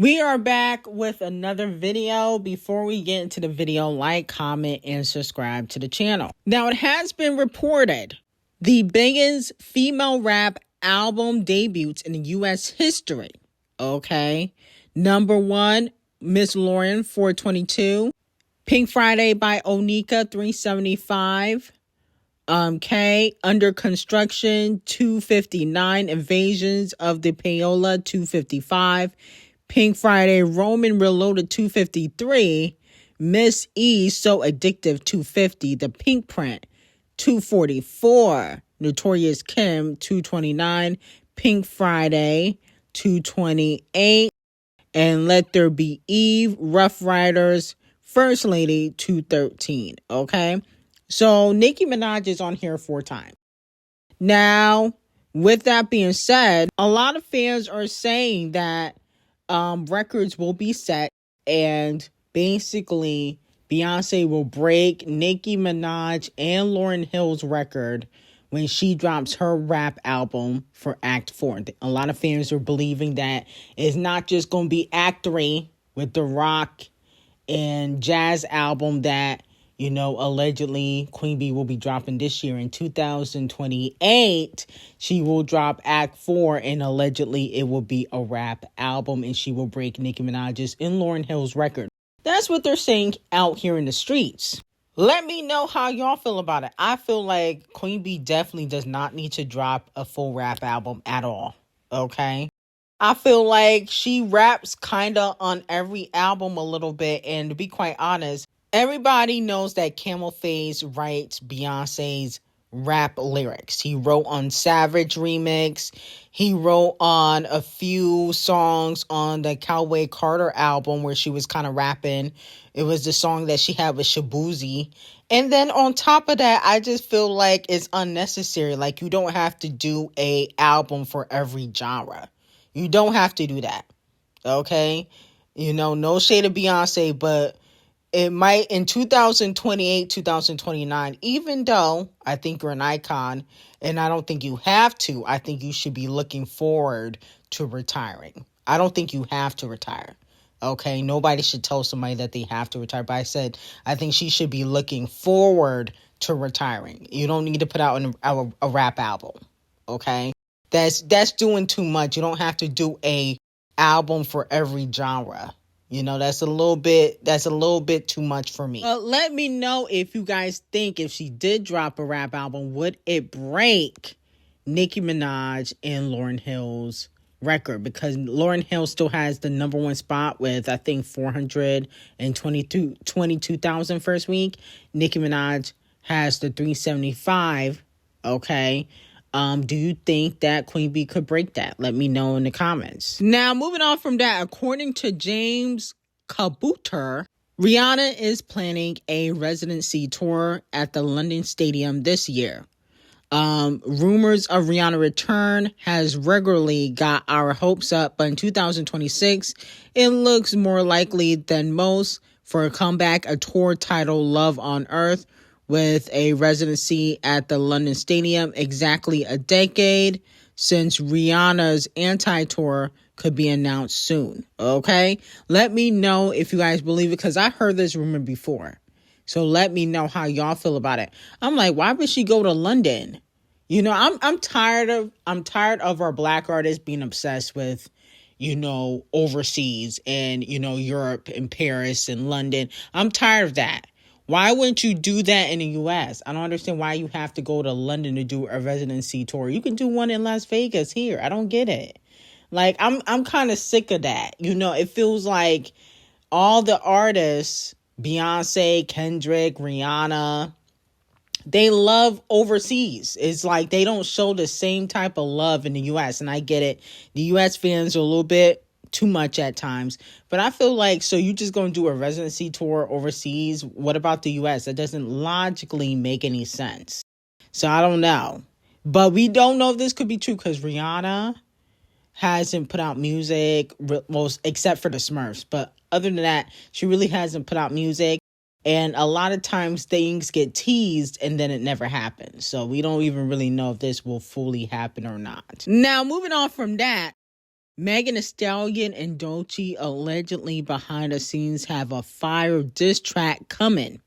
We are back with another video. Before we get into the video, like, comment, and subscribe to the channel. Now, it has been reported the biggest female rap album debuts in U.S. history. Okay. Number 1, Miss Lauren, 422. Pink Friday by Onika, 375. K, Under Construction, 259. Invasions of the Payola, 255. Pink Friday, Roman Reloaded, 253. Miss E, So Addictive, 250. The Pink Print, 244. Notorious Kim, 229. Pink Friday, 228. And Let There Be Eve, Rough Riders, First Lady, 213. Okay? So Nicki Minaj is on here 4 times. Now, with that being said, a lot of fans are saying that records will be set and basically Beyonce will break Nicki Minaj and Lauryn Hill's record when she drops her rap album for Act 4. A lot of fans are believing that it's not just going to be Act 3 with the rock and jazz album that, you know, allegedly Queen Bee will be dropping this year. In 2028, she will drop Act 4, and allegedly it will be a rap album, and she will break Nicki Minaj's and Lauryn Hill's record. That's what they're saying out here in the streets. Let me know how y'all feel about it. I feel like Queen Bee definitely does not need to drop a full rap album at all, okay? I feel like she raps kind of on every album a little bit, and to be quite honest, everybody knows that Camel Phase writes Beyonce's rap lyrics. He wrote on Savage Remix. He wrote on a few songs on the Cowboy Carter album where she was kind of rapping. It was the song that she had with Shabuzi. And then on top of that, I just feel like it's unnecessary. Like, you don't have to do a album for every genre. You don't have to do that. Okay? You know, no shade of Beyonce, but it might in 2028, 2029, even though I think you're an icon and I don't think you have to, I think you should be looking forward to retiring. I don't think you have to retire. Okay, nobody should tell somebody that they have to retire. But I said, I think she should be looking forward to retiring. You don't need to put out a rap album. Okay, that's doing too much. You don't have to do a album for every genre. You know, that's a little bit too much for me. Let me know if you guys think if she did drop a rap album, would it break Nicki Minaj and Lauryn Hill's record? Because Lauryn Hill still has the number 1 spot with, I think, 422,000 first week. Nicki Minaj has the 375. Okay. Do you think that Queen Bee could break that? Let me know in the comments. Now, moving on from that, according to James Kabouter, Rihanna is planning a residency tour at the London Stadium this year. Rumors of Rihanna return has regularly got our hopes up, but in 2026, it looks more likely than most for a comeback, a tour titled Love on Earth, with a residency at the London Stadium, exactly a decade since Rihanna's anti-tour could be announced soon. Okay? Let me know if you guys believe it, because I heard this rumor before. So let me know how y'all feel about it. I'm like, why would she go to London? You know, I'm tired of our black artists being obsessed with, you know, overseas and, you know, Europe and Paris and London. I'm tired of that. Why wouldn't you do that in the U.S.? I don't understand why you have to go to London to do a residency tour. You can do one in Las Vegas here. I don't get it. Like, I'm kind of sick of that. You know, it feels like all the artists, Beyonce, Kendrick, Rihanna, they love overseas. It's like they don't show the same type of love in the U.S. And I get it. The U.S. fans are a little bit too much at times, but I feel like, so you just going to do a residency tour overseas? What about the US? That doesn't logically make any sense. So I don't know, but we don't know if this could be true because Rihanna hasn't put out music, most except for the Smurfs, but other than that, she really hasn't put out music. And a lot of times things get teased and then it never happens. So we don't even really know if this will fully happen or not. Now, moving on from that, Megan Thee Stallion and Doechii allegedly behind the scenes have a fire diss track coming.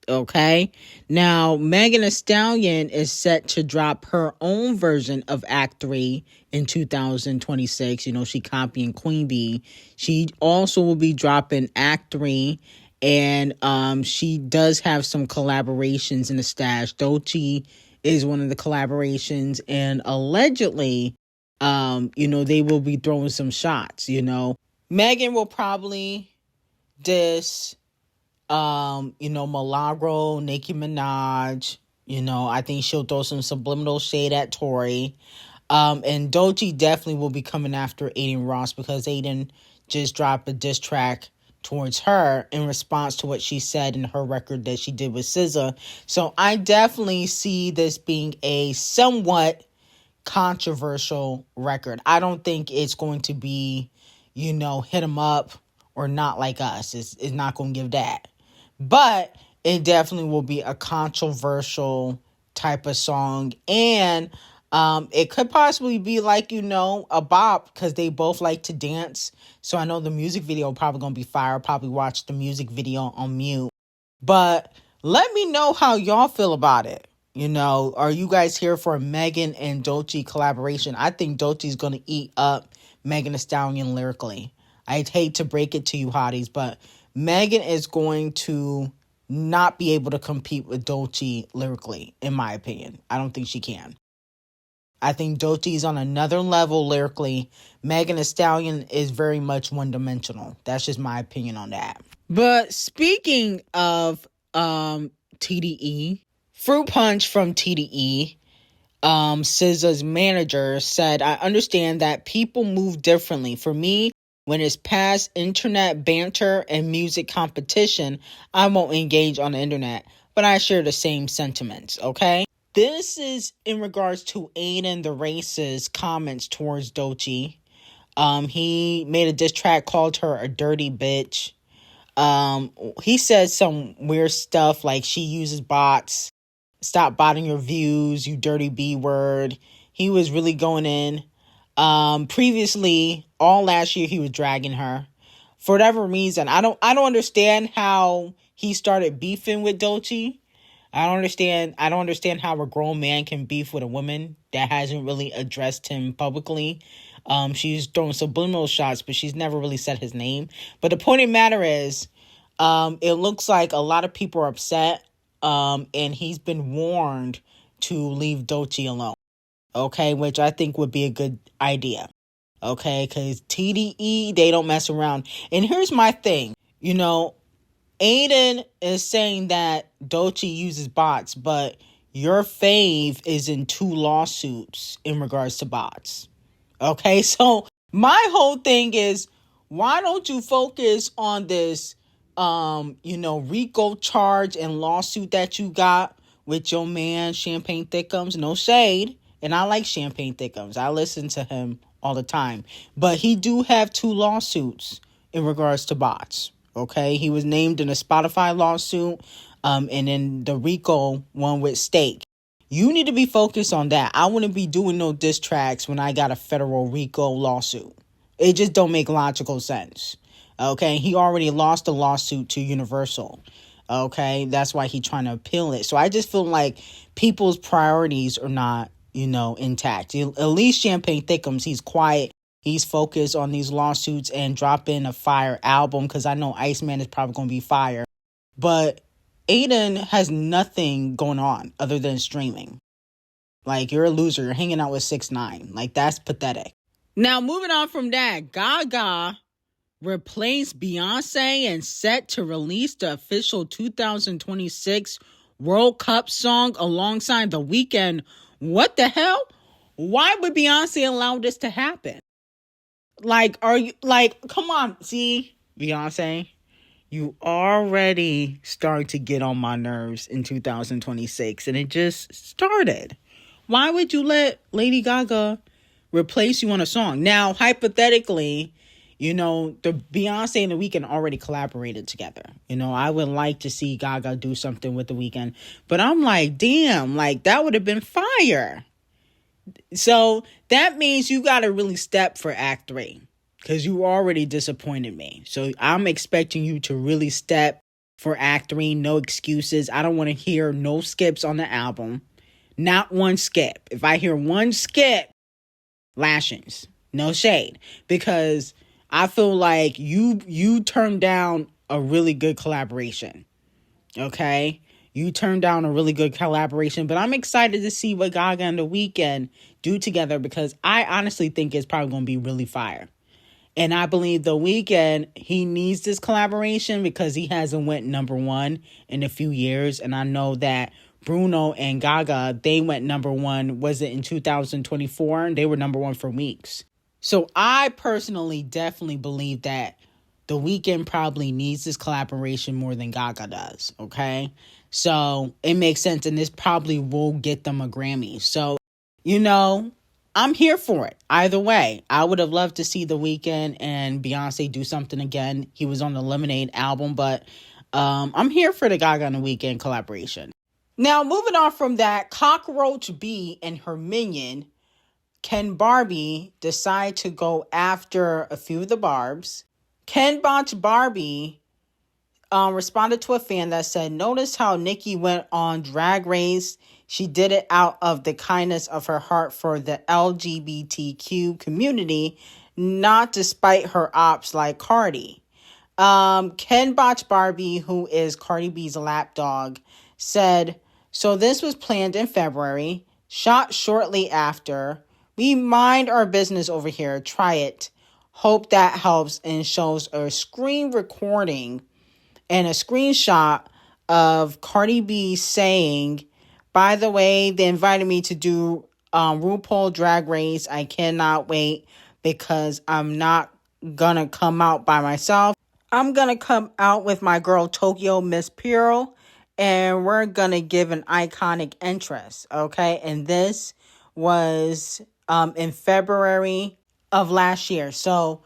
Okay. Now, Megan Thee Stallion is set to drop her own version of Act 3 in 2026. You know, she copying Queen Bee. She also will be dropping Act 3. And she does have some collaborations in the stash. Doechii is one of the collaborations. And allegedly, they will be throwing some shots, Megan will probably diss Milagro, Ckiminaj, I think she'll throw some subliminal shade at Tory. And Doechii definitely will be coming after Aiden Ross because Aiden just dropped a diss track towards her in response to what she said in her record that she did with SZA. So I definitely see this being a somewhat controversial record. I don't think it's going to be, hit 'em up or Not Like Us. It's not going to give that. But it definitely will be a controversial type of song. And it could possibly be like, a bop because they both like to dance. So I know the music video probably going to be fire. I'll probably watch the music video on mute. But let me know how y'all feel about it. Are you guys here for a Megan and Doechii collaboration? I think Doechii's going to eat up Megan Thee Stallion lyrically. I'd hate to break it to you hotties, but Megan is going to not be able to compete with Doechii lyrically, in my opinion. I don't think she can. I think Doechii's on another level lyrically. Megan Thee Stallion is very much one-dimensional. That's just my opinion on that. But speaking of TDE, Fruit Punch from TDE, SZA's manager said, "I understand that people move differently. For me, when it's past internet banter and music competition, I won't engage on the internet, but I share the same sentiments," okay? This is in regards to Aiden the Racist's comments towards Doechii. He made a diss track, called her a dirty bitch. He said some weird stuff like she uses bots. Stop botting your views, you dirty B word. He was really going in. Previously, all last year, he was dragging her. For whatever reason, I don't understand how he started beefing with Doechii. I don't understand how a grown man can beef with a woman that hasn't really addressed him publicly. She's throwing subliminal shots, but she's never really said his name. But the point of the matter is, it looks like a lot of people are upset. And he's been warned to leave Doechii alone. Okay, which I think would be a good idea. Okay, because TDE, they don't mess around. And here's my thing. Aiden is saying that Doechii uses bots, but your fave is in 2 lawsuits in regards to bots. Okay, so my whole thing is, why don't you focus on this, RICO charge and lawsuit that you got with your man, Champagne Thickums? No shade. And I like Champagne Thickums. I listen to him all the time. But he do have 2 lawsuits in regards to bots. Okay, he was named in a Spotify lawsuit, and in the RICO one with Stake. You need to be focused on that. I wouldn't be doing no diss tracks when I got a federal RICO lawsuit. It just don't make logical sense. Okay, he already lost a lawsuit to Universal. Okay, that's why he's trying to appeal it. So I just feel like people's priorities are not, intact. At least Champagne Thickums, he's quiet. He's focused on these lawsuits and dropping a fire album, because I know Iceman is probably going to be fire. But Aiden has nothing going on other than streaming. Like, you're a loser. You're hanging out with 6ix9ine. Like, that's pathetic. Now, moving on from that, Gaga replaced Beyoncé and set to release the official 2026 World Cup song alongside The Weeknd. What the hell? Why would Beyonce allow this to happen? Like, come on, see, Beyonce, you already start to get on my nerves in 2026, and it just started. Why would you let Lady Gaga replace you on a song? Now, hypothetically, the Beyonce and The Weeknd already collaborated together. I would like to see Gaga do something with The Weeknd, but I'm like, damn, like, that would have been fire. So that means you got to really step for Act 3 because you already disappointed me. So I'm expecting you to really step for Act 3. No excuses. I don't want to hear no skips on the album. Not one skip. If I hear one skip, lashings. No shade. Because I feel like you turned down a really good collaboration. Okay? You turned down a really good collaboration, but I'm excited to see what Gaga and The Weeknd do together because I honestly think it's probably going to be really fire. And I believe The Weeknd, he needs this collaboration because he hasn't went number one in a few years. And I know that Bruno and Gaga, they went number one, was it in 2024? They were number one for weeks. So I personally definitely believe that The Weeknd probably needs this collaboration more than Gaga does, okay? So it makes sense, and this probably will get them a Grammy. So, I'm here for it. Either way, I would have loved to see The Weeknd and Beyonce do something again. He was on the Lemonade album, but I'm here for the Gaga and The Weeknd collaboration. Now, moving on from that, Cockroach B and her minion, Ken Barbie, decide to go after a few of the Barbs. Ken Botch Barbie responded to a fan that said, notice how Nicki went on Drag Race. She did it out of the kindness of her heart for the LGBTQ community, not despite her ops like Cardi. Ken Botch Barbie, who is Cardi B's lapdog, said, so this was planned in February, shot shortly after. We mind our business over here. Try it. Hope that helps, and shows a screen recording and a screenshot of Cardi B saying, by the way, they invited me to do RuPaul Drag Race. I cannot wait because I'm not going to come out by myself. I'm going to come out with my girl Tokyo Miss Pearl, and we're going to give an iconic entrance, okay? And this was in February of last year. So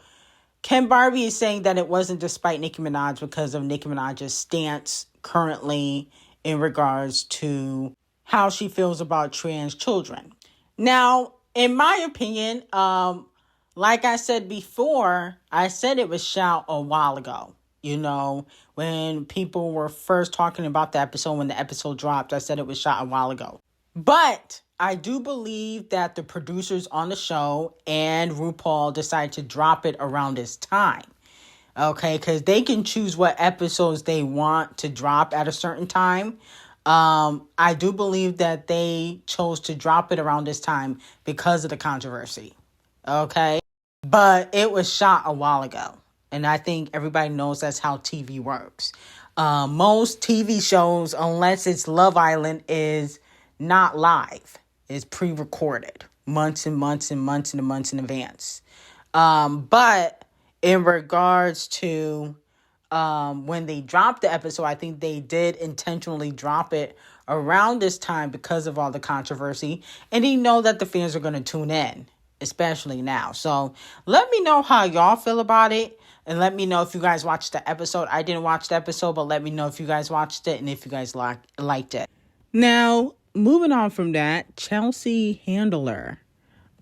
Ken Barbie is saying that it wasn't despite Nicki Minaj because of Nicki Minaj's stance currently in regards to how she feels about trans children. Now, in my opinion, like I said before, I said it was shot a while ago. When people were first talking about the episode, when the episode dropped, I said it was shot a while ago. But I do believe that the producers on the show and RuPaul decided to drop it around this time. Okay, because they can choose what episodes they want to drop at a certain time. I do believe that they chose to drop it around this time because of the controversy. Okay, but it was shot a while ago. And I think everybody knows that's how TV works. Most TV shows, unless it's Love Island, is not live. It's pre-recorded months and months and months and months in advance. But in regards to when they dropped the episode, I think they did intentionally drop it around this time because of all the controversy. And they know that the fans are going to tune in, especially now. So let me know how y'all feel about it. And let me know if you guys watched the episode. I didn't watch the episode, but let me know if you guys watched it and if you guys liked it. Now, moving on from that, Chelsea Handler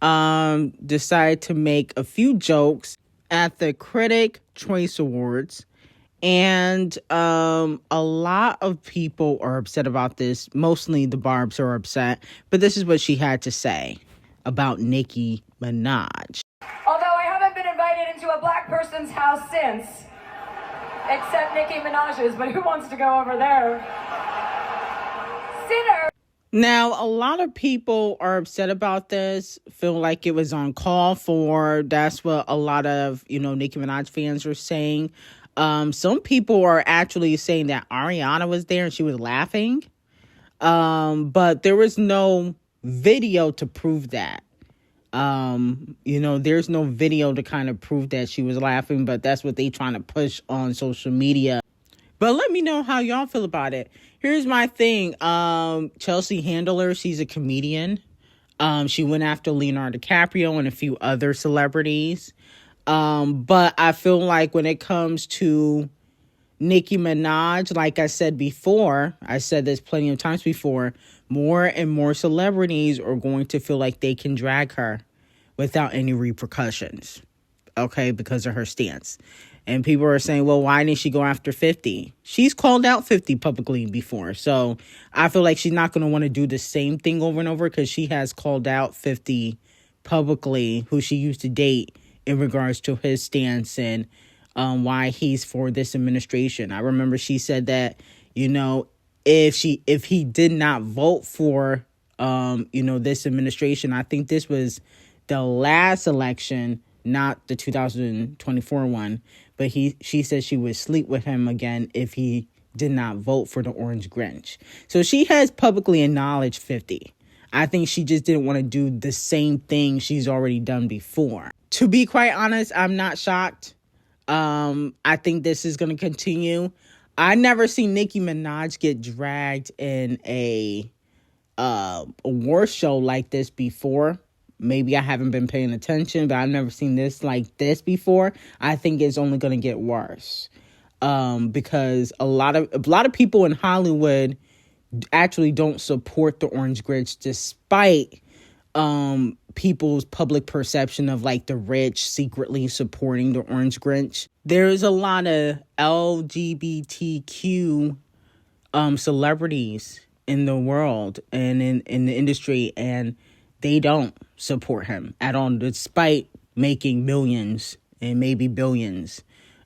decided to make a few jokes at the Critic Choice Awards. And a lot of people are upset about this. Mostly the Barbs are upset. But this is what she had to say about Nicki Minaj. Although I haven't been invited into a black person's house since, except Nicki Minaj's, but who wants to go over there? Sinner! Now, a lot of people are upset about this, feel like it was uncalled for. That's what a lot of, Nicki Minaj fans are saying. Some people are actually saying that Ariana was there and she was laughing. But there was no video to prove that. There's no video to kind of prove that she was laughing, but that's what they trying to push on social media. But let me know how y'all feel about it. Here's my thing. Chelsea Handler, she's a comedian. She went after Leonardo DiCaprio and a few other celebrities. But I feel like when it comes to Nicki Minaj, like I said before, I said this plenty of times before, more and more celebrities are going to feel like they can drag her without any repercussions, okay, because of her stance. And people are saying, well, why didn't she go after 50? She's called out 50 publicly before. So I feel like she's not going to want to do the same thing over and over, because she has called out 50 publicly, who she used to date, in regards to his stance and why he's for this administration. I remember she said that, you know, if he did not vote for, you know, this administration, I think this was the last election, not the 2024 one, but she said she would sleep with him again if he did not vote for the Orange Grinch. So she has publicly acknowledged 50. I think she just didn't want to do the same thing she's already done before. To be quite honest, I'm not shocked. I think this is going to continue. I never seen Nicki Minaj get dragged in a award show like this before. Maybe I haven't been paying attention, but I've never seen this like this before. I think it's only going to get worse. Because a lot of people in Hollywood actually don't support the Orange Grinch, despite people's public perception of like the rich secretly supporting the Orange Grinch. There's a lot of LGBTQ celebrities in the world and in the industry, and they don't support him at all, despite making millions and maybe billions.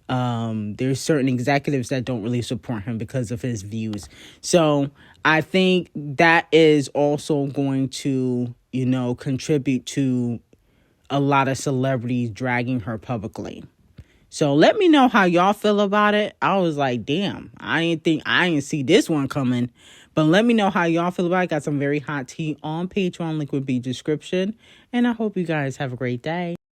There's certain executives that don't really support him because of his views. So I think that is also going to, you know, contribute to a lot of celebrities dragging her publicly. So let me know how y'all feel about it. I was like, damn, I didn't see this one coming. But let me know how y'all feel about it. Got some very hot tea on Patreon. Link would be description. And I hope you guys have a great day.